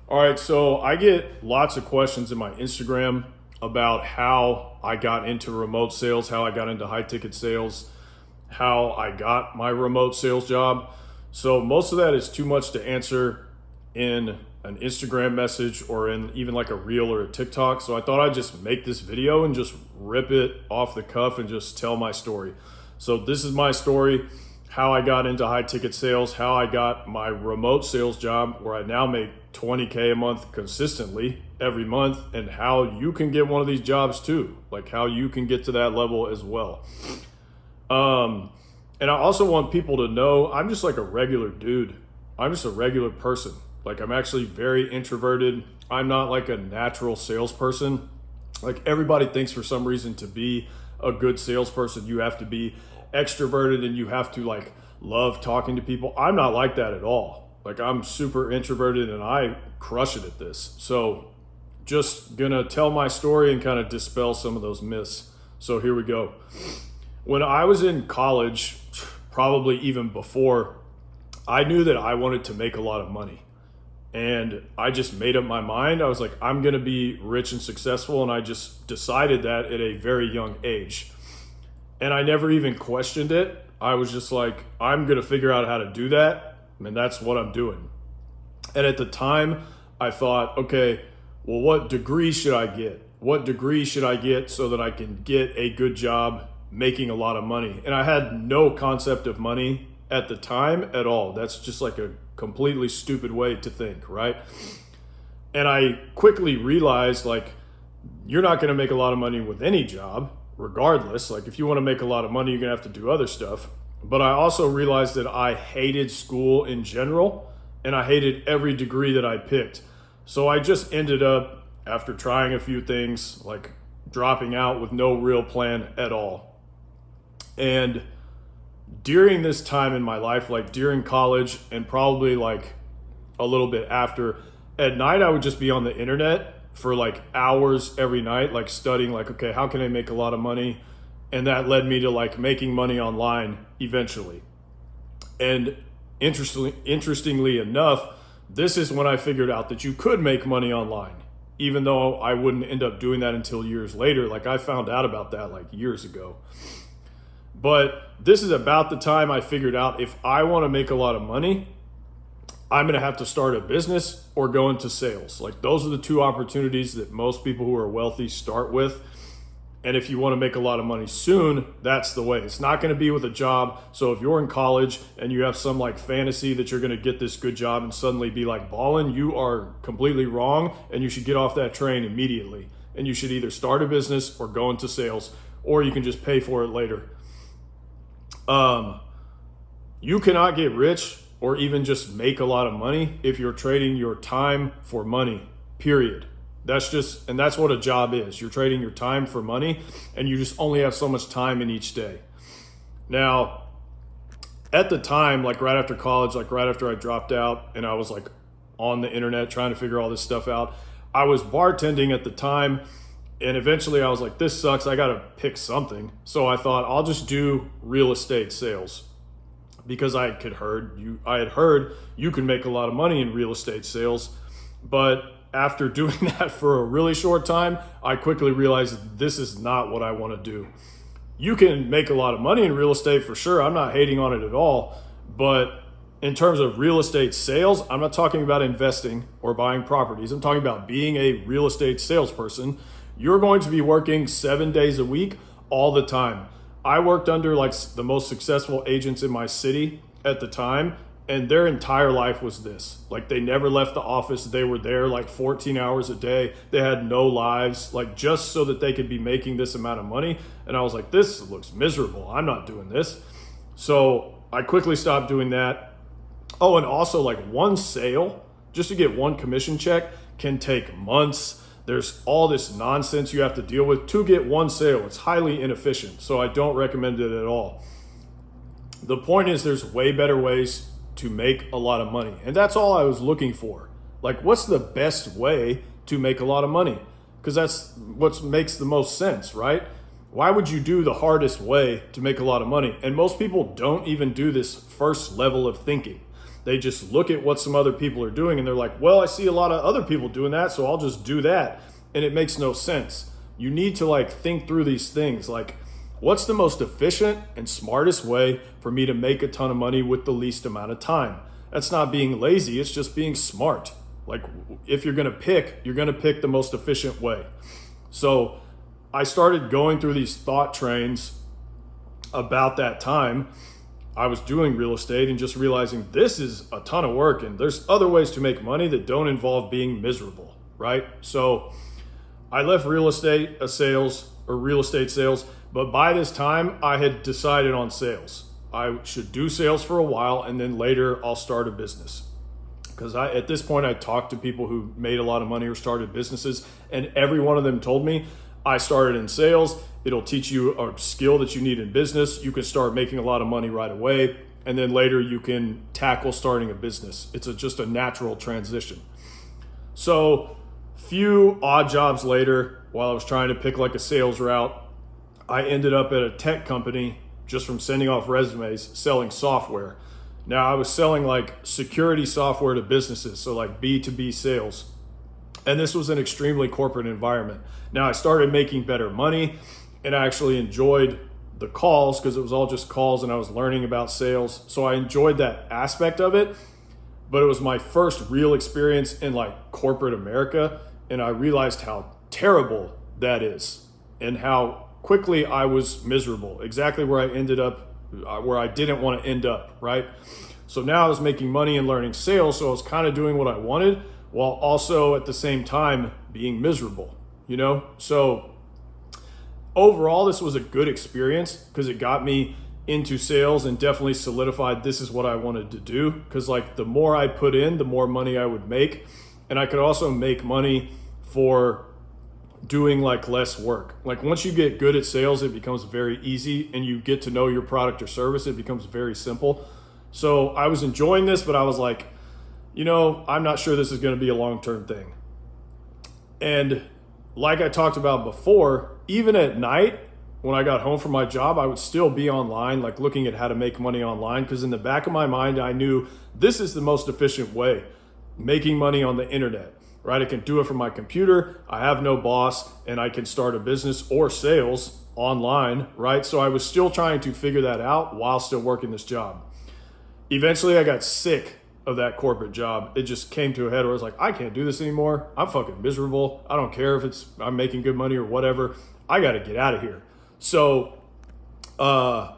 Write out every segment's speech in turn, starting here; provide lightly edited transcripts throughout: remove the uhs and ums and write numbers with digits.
All right, so I get lots of questions in my Instagram about how I got into remote sales, how I got into high ticket sales, how I got my remote sales job. So most of that is too much to answer in an Instagram message or in even like a reel or a TikTok. So I thought I'd just make this video and just rip it off the cuff and just tell my story. So this is my story, how I got into high ticket sales, how I got my remote sales job where I now make 20K a month consistently every month, and how you can get one of these jobs too, like how you can get to that level as well. And I also want people to know I'm just like a regular dude. I'm just a regular person. Like I'm actually very introverted. I'm not like a natural salesperson. Like everybody thinks for some reason to be a good salesperson, you have to be extroverted and you have to like love talking to people. I'm not like that at all. Like I'm super introverted and I crush it at this. So just gonna tell my story and kind of dispel some of those myths. So here we go. When I was in college, probably even before, I knew that I wanted to make a lot of money. And I just made up my mind. I was like, I'm gonna be rich and successful. And I just decided that at a very young age. And I never even questioned it. I was just like, I'm gonna figure out how to do that. And that's what I'm doing. And at the time, I thought, okay, well, what degree should I get? What degree should I get so that I can get a good job making a lot of money? And I had no concept of money at the time at all. That's just like a completely stupid way to think, right? And I quickly realized like, you're not gonna make a lot of money with any job, regardless. Like if you wanna make a lot of money, you're gonna have to do other stuff. But I also realized that I hated school in general, and I hated every degree that I picked. So I just ended up, after trying a few things, like dropping out with no real plan at all. And during this time in my life, like during college and probably like a little bit after, at night I would just be on the internet for like hours every night, like studying like, okay, how can I make a lot of money? And that led me to like making money online eventually. And interestingly enough, this is when I figured out that you could make money online, even though I wouldn't end up doing that until years later. Like I found out about that like years ago. But this is about the time I figured out if I want to make a lot of money, I'm going to have to start a business or go into sales. Like those are the two opportunities that most people who are wealthy start with. And if you want to make a lot of money soon, that's the way. It's not going to be with a job. So if you're in college and you have some like fantasy that you're going to get this good job and suddenly be like balling, you are completely wrong, and you should get off that train immediately. And you should either start a business or go into sales, or you can just pay for it later. You cannot get rich or even just make a lot of money if you're trading your time for money, period. And that's what a job is. You're trading your time for money, and you just only have so much time in each day. Now, at the time, like right after college, like right after I dropped out and I was like on the internet trying to figure all this stuff out, I was bartending at the time, and eventually I was like, this sucks, I gotta pick something. So I thought I'll just do real estate sales, because I had heard you can make a lot of money in real estate sales. But after doing that for a really short time, I quickly realized this is not what I want to do. You can make a lot of money in real estate for sure. I'm not hating on it at all. But in terms of real estate sales, I'm not talking about investing or buying properties. I'm talking about being a real estate salesperson. You're going to be working 7 days a week all the time. I worked under like the most successful agents in my city at the time, and their entire life was this. Like they never left the office. They were there like 14 hours a day. They had no lives, like just so that they could be making this amount of money. And I was like, this looks miserable. I'm not doing this. So I quickly stopped doing that. Oh, and also like one sale, just to get one commission check, can take months. There's all this nonsense you have to deal with to get one sale. It's highly inefficient. So I don't recommend it at all. The point is there's way better ways to make a lot of money. And that's all I was looking for. Like, what's the best way to make a lot of money? Because that's what makes the most sense, right? Why would you do the hardest way to make a lot of money? And most people don't even do this first level of thinking. They just look at what some other people are doing and they're like, well, I see a lot of other people doing that, so I'll just do that. And it makes no sense. You need to like think through these things. Like, what's the most efficient and smartest way for me to make a ton of money with the least amount of time? That's not being lazy, it's just being smart. Like, if you're gonna pick, you're gonna pick the most efficient way. So I started going through these thought trains about that time. I was doing real estate and just realizing this is a ton of work and there's other ways to make money that don't involve being miserable, right? So I left real estate sales, but by this time I had decided on sales. I should do sales for a while and then later I'll start a business. Because at this point I talked to people who made a lot of money or started businesses, and every one of them told me, I started in sales. It'll teach you a skill that you need in business. You can start making a lot of money right away. And then later you can tackle starting a business. It's just a natural transition. So few odd jobs later, while I was trying to pick like a sales route, I ended up at a tech company just from sending off resumes, selling software. Now I was selling like security software to businesses. So like B2B sales. And this was an extremely corporate environment. Now I started making better money and I actually enjoyed the calls because it was all just calls and I was learning about sales. So I enjoyed that aspect of it, but it was my first real experience in like corporate America. And I realized how terrible that is and how quickly I was miserable, exactly where I ended up, where I didn't want to end up, right? So now I was making money and learning sales. So I was kind of doing what I wanted, while also at the same time being miserable, you know? So overall, this was a good experience because it got me into sales and definitely solidified this is what I wanted to do. Because like the more I put in, the more money I would make. And I could also make money for doing like less work. Like once you get good at sales, it becomes very easy and you get to know your product or service. It becomes very simple. So I was enjoying this, but I was like, you know, I'm not sure this is going to be a long-term thing. And like I talked about before, even at night when I got home from my job, I would still be online, like looking at how to make money online. Because in the back of my mind, I knew this is the most efficient way, making money on the internet, right? I can do it from my computer. I have no boss and I can start a business or sales online, right? So I was still trying to figure that out while still working this job. Eventually I got sick of that corporate job. It just came to a head where I was like, I can't do this anymore. I'm fucking miserable. I don't care if I'm making good money or whatever. I got to get out of here. So I'd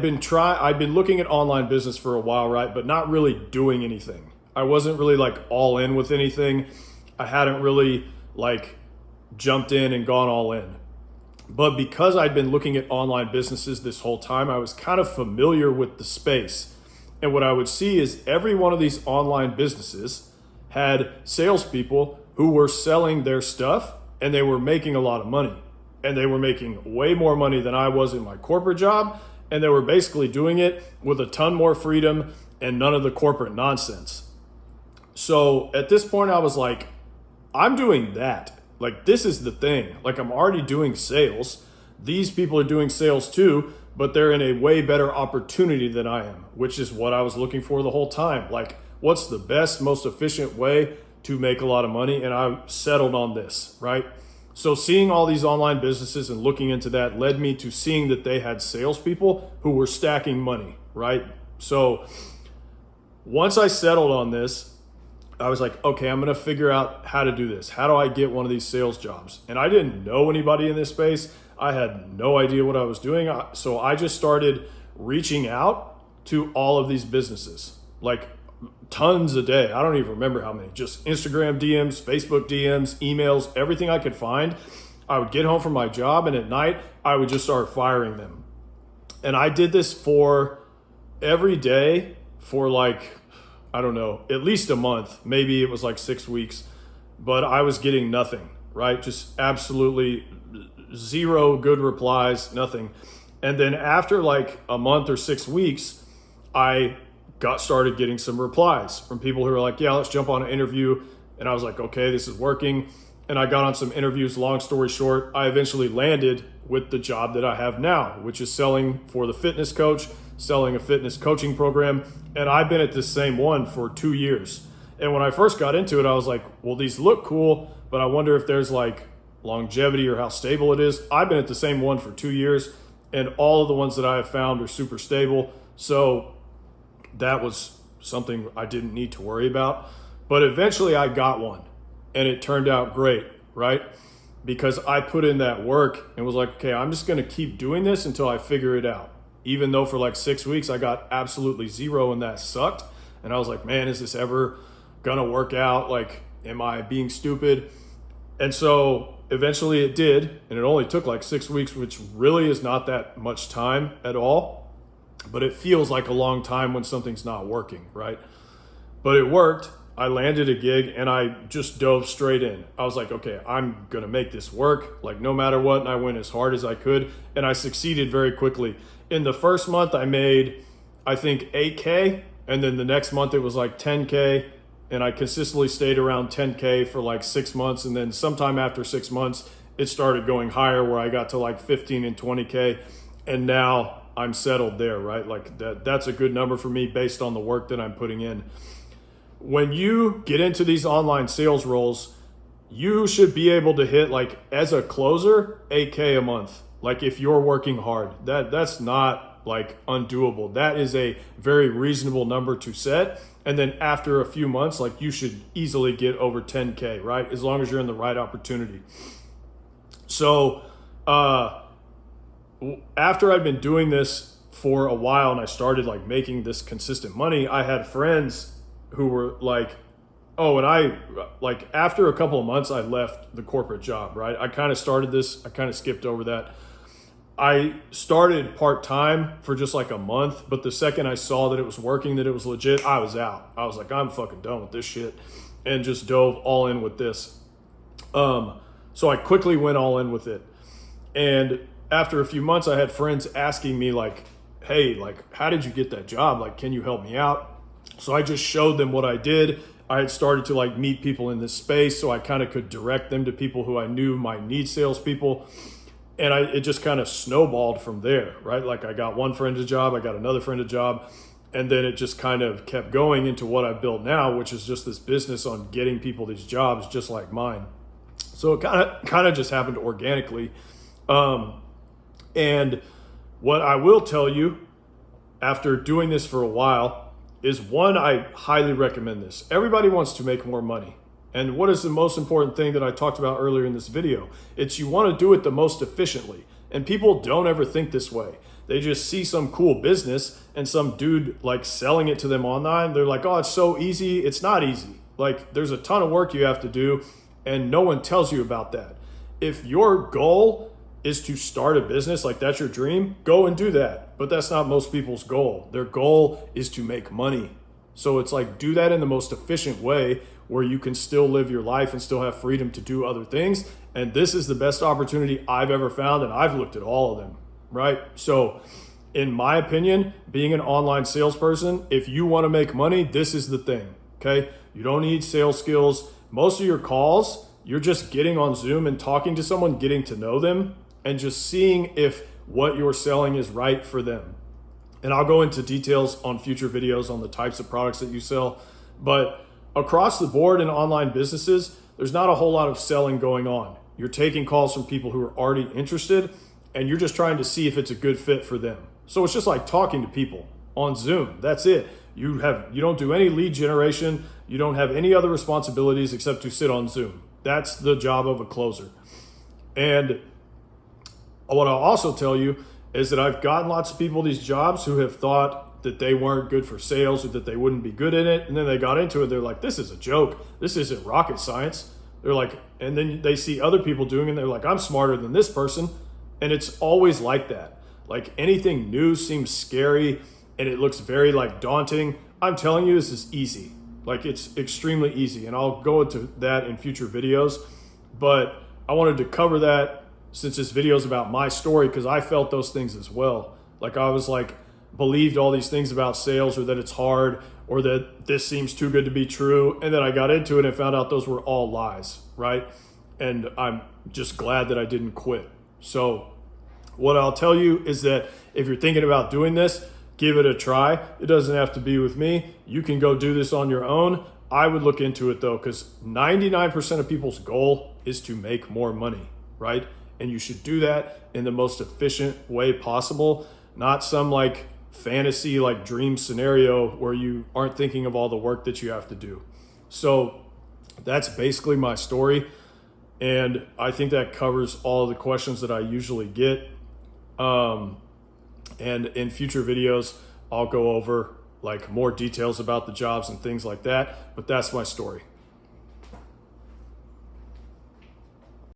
been looking at online business for a while, right? But not really doing anything. I wasn't really like all in with anything. I hadn't really like jumped in and gone all in. But because I'd been looking at online businesses this whole time, I was kind of familiar with the space. And what I would see is every one of these online businesses had salespeople who were selling their stuff and they were making a lot of money. And they were making way more money than I was in my corporate job. And they were basically doing it with a ton more freedom and none of the corporate nonsense. So at this point, I was like, I'm doing that. Like, this is the thing. Like, I'm already doing sales. These people are doing sales too, but they're in a way better opportunity than I am, which is what I was looking for the whole time. Like, what's the best, most efficient way to make a lot of money? And I settled on this, right? So seeing all these online businesses and looking into that led me to seeing that they had salespeople who were stacking money, right? So once I settled on this, I was like, okay, I'm going to figure out how to do this. How do I get one of these sales jobs? And I didn't know anybody in this space. I had no idea what I was doing. So I just started reaching out to all of these businesses, like tons a day. I don't even remember how many, just Instagram DMs, Facebook DMs, emails, everything I could find. I would get home from my job and at night I would just start firing them. And I did this for every day for like, I don't know, at least a month. Maybe it was like 6 weeks, but I was getting nothing, right? Just absolutely zero good replies, nothing. And then after like a month or 6 weeks, I started getting some replies from people who were like, yeah, let's jump on an interview. And I was like, okay, this is working. And I got on some interviews. Long story short, I eventually landed with the job that I have now, which is selling for the fitness coach, selling a fitness coaching program. And I've been at this same one for 2 years. And when I first got into it, I was like, well, these look cool, but I wonder if there's like longevity or how stable it is. I've been at the same one for 2 years, and all of the ones that I have found are super stable. So that was something I didn't need to worry about. But eventually I got one, and it turned out great, right? Because I put in that work and was like, okay, I'm just going to keep doing this until I figure it out. Even though for like 6 weeks I got absolutely zero and that sucked. And I was like, man, is this ever gonna work out? Like, am I being stupid? And so eventually it did, and it only took like 6 weeks, which really is not that much time at all, but it feels like a long time when something's not working, right? But it worked. I landed a gig and I just dove straight in. I was like, okay, I'm gonna make this work, like no matter what, and I went as hard as I could, and I succeeded very quickly. In the first month I made, I think 8K, and then the next month it was like 10K, and I consistently stayed around 10K for like 6 months. And then sometime after 6 months, it started going higher where I got to like 15 and 20K. And now I'm settled there, right? Like that's a good number for me based on the work that I'm putting in. When you get into these online sales roles, you should be able to hit, like as a closer, 8K a month. Like if you're working hard, that's not like undoable. That is a very reasonable number to set. And then after a few months, like you should easily get over 10K, right? As long as you're in the right opportunity. So after I'd been doing this for a while and I started like making this consistent money, I had friends who were like, oh, and I like after a couple of months, I left the corporate job, right? I kind of started this, I kind of skipped over that. I started part-time for just like a month, but the second I saw that it was working, that it was legit, I was out. I was like, I'm fucking done with this shit, and just dove all in with this. So I quickly went all in with it. And after a few months, I had friends asking me like, hey, like, how did you get that job? Like, can you help me out? So I just showed them what I did. I had started to like meet people in this space, so I kind of could direct them to people who I knew might need salespeople. And it just kind of snowballed from there, right? Like I got one friend a job, I got another friend a job, and then it just kind of kept going into what I've built now, which is just this business on getting people these jobs just like mine. So it kind of just happened organically. And what I will tell you after doing this for a while is, one, I highly recommend this. Everybody wants to make more money. And what is the most important thing that I talked about earlier in this video? It's you want to do it the most efficiently. And people don't ever think this way. They just see some cool business and some dude like selling it to them online. They're like, oh, it's so easy. It's not easy. Like there's a ton of work you have to do, and no one tells you about that. If your goal is to start a business, like that's your dream, go and do that. But that's not most people's goal. Their goal is to make money. So it's like, do that in the most efficient way where you can still live your life and still have freedom to do other things. And this is the best opportunity I've ever found, and I've looked at all of them, right? So in my opinion, being an online salesperson, if you want to make money, this is the thing, okay? You don't need sales skills. Most of your calls, you're just getting on Zoom and talking to someone, getting to know them, and just seeing if what you're selling is right for them. And I'll go into details on future videos on the types of products that you sell. But across the board in online businesses, there's not a whole lot of selling going on. You're taking calls from people who are already interested, and you're just trying to see if it's a good fit for them. So it's just like talking to people on Zoom. That's it. You don't do any lead generation. You don't have any other responsibilities except to sit on Zoom. That's the job of a closer. And what I'll also tell you is that I've gotten lots of people these jobs who have thought that they weren't good for sales or that they wouldn't be good in it. And then they got into it. They're like, this is a joke. This isn't rocket science. They're like, and then they see other people doing it. And they're like, I'm smarter than this person. And it's always like that. Like anything new seems scary and it looks very like daunting. I'm telling you, this is easy. Like it's extremely easy. And I'll go into that in future videos. But I wanted to cover that since this video is about my story, because I felt those things as well. Like I was like, believed all these things about sales, or that it's hard, or that this seems too good to be true. And then I got into it and found out those were all lies, right? And I'm just glad that I didn't quit. So what I'll tell you is that if you're thinking about doing this, give it a try. It doesn't have to be with me. You can go do this on your own. I would look into it though, because 99% of people's goal is to make more money, right? And you should do that in the most efficient way possible, not some like fantasy, like dream scenario where you aren't thinking of all the work that you have to do. So that's basically my story. And I think that covers all of the questions that I usually get. And in future videos, I'll go over like more details about the jobs and things like that. But that's my story.